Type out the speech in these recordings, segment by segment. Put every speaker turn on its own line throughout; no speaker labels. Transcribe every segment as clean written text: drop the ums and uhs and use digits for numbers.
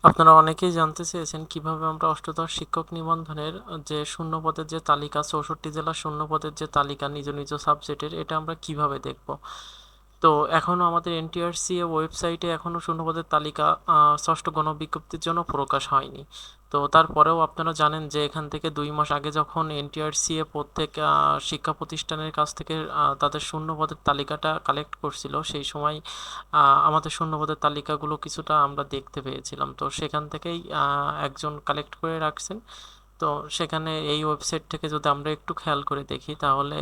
আপনারা অনেকেই জানতে চেয়েছেন কিভাবে আমরা অষ্টাদশ শিক্ষক নিবন্ধনের যে শূন্য পদের যে তালিকা, 64 জেলার শূন্য পদের যে তালিকা নিজ নিজ সাবজেক্টের, এটা আমরা কিভাবে দেখব। তো এখনও আমাদের এনটিআরসি ওয়েবসাইটে এখনও শূন্যপদের তালিকা ষষ্ঠ গণবিজ্ঞপ্তির জন্য প্রকাশ হয়নি। তো তারপরেও আপনারা জানেন যে এখান থেকে 2 মাস আগে যখন এনটিআরসি প্রত্যেক শিক্ষা প্রতিষ্ঠানের কাছ থেকে তাদের শূন্যপদের তালিকাটা কালেক্ট করছিল, সেই সময় আমাদের শূন্যপদের তালিকাগুলো কিছুটা আমরা দেখতে পেয়েছিলাম। তো সেখান থেকেই একজন কালেক্ট করে রাখছেন। তো সেখানে এই ওয়েবসাইট থেকে যদি আমরা একটু খেয়াল করে দেখি, তাহলে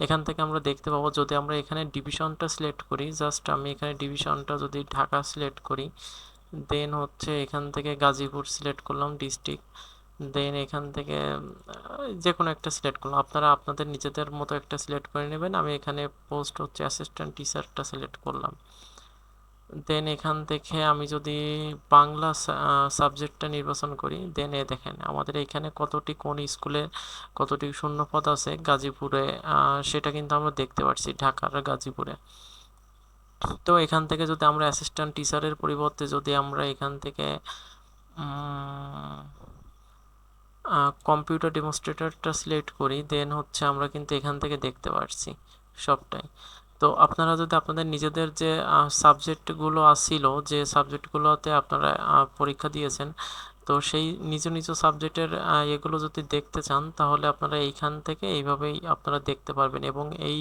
এখান থেকে আমরা দেখতে পাবো, যদি আমরা এখানে ডিভিশনটা সিলেক্ট করি, জাস্ট আমি এখানে ডিভিশনটা যদি ঢাকা সিলেক্ট করি, দেন হচ্ছে এখান থেকে গাজীপুর সিলেক্ট করলাম ডিস্ট্রিক্ট, দেন এখান থেকে যে কোনো একটা সিলেক্ট করলাম। আপনারা আপনাদের নিজেদের মতো একটা সিলেক্ট করে নেবেন। আমি এখানে পোস্ট হচ্ছে অ্যাসিস্ট্যান্ট টিচারটা সিলেক্ট করলাম। দেন এখান থেকে আমি যদি বাংলা সাবজেক্টটা নির্বাচন করি, দেন দেখেন আমাদের এখানে কতটি কোন স্কুলে কতটি শূন্যপদ আছে গাজীপুরে, সেটা কিন্তু আমরা দেখতে পাচ্ছি, ঢাকার গাজীপুরে। তো এখান থেকে যদি আমরা অ্যাসিস্ট্যান্ট টিচারের পরিবর্তে যদি আমরা এখান থেকে কম্পিউটার ডেমনস্ট্রেটরটা সিলেক্ট করি, দেন হচ্ছে আমরা কিন্তু এখান থেকে দেখতে পাচ্ছি সবটাই। তো আপনারা যদি আপনাদের নিজেদের যে সাবজেক্টগুলো আসছিল, যে সাবজেক্টগুলোতে আপনারা পরীক্ষা দিয়েছেন, তো সেই নিজ নিজ সাবজেক্টের এগুলো যদি দেখতে চান, তাহলে আপনারা এইখান থেকে এইভাবেই আপনারা দেখতে পারবেন। এবং এই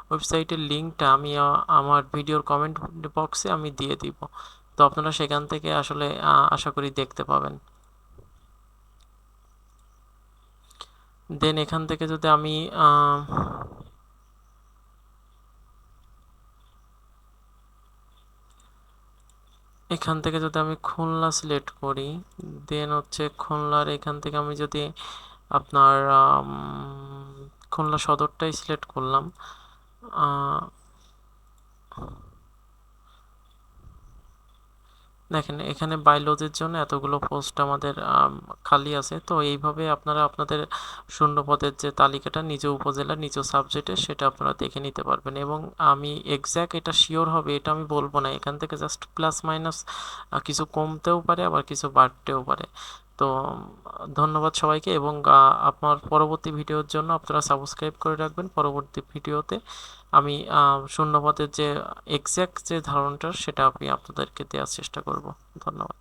ওয়েবসাইটের লিঙ্কটা আমি আমার ভিডিওর কমেন্ট বক্সে আমি দিয়ে দিব। তো আপনারা সেখান থেকে আসলে আশা করি দেখতে পাবেন। দেন এখান থেকে যদি আমি এখান থেকে যদি আমি খুলনা সিলেক্ট করি, দেন হচ্ছে খুলনার এখান থেকে আমি যদি আপনার খুলনা সদরটাই সিলেক্ট করলাম। দেখেন এখানে বায়োলজির জন্য এতগুলো পোস্ট আমাদের খালি আছে। তো এইভাবে আপনারা আপনাদের শূন্যপদের যে তালিকাটা নিজ উপজেলা নিজ সাবজেক্টে, সেটা আপনারা দেখে নিতে পারবেন। এবং আমি এক্স্যাক্ট এটা শিওর হবে এটা আমি বলবো না, এখান থেকে জাস্ট প্লাস মাইনাস কিছু কমতেও পারে, আবার কিছু বাড়তেও পারে। তো ধন্যবাদ সবাইকে। এবং আপনার পরবর্তী ভিডিওর জন্য আপনারা সাবস্ক্রাইব করে রাখবেন। পরবর্তী ভিডিওতে আমি শূন্যপদের যে এক্স্যাক্ট যে ধারণাটা, সেটা আমি আপনাদেরকে দেওয়ার চেষ্টা করব। ধন্যবাদ।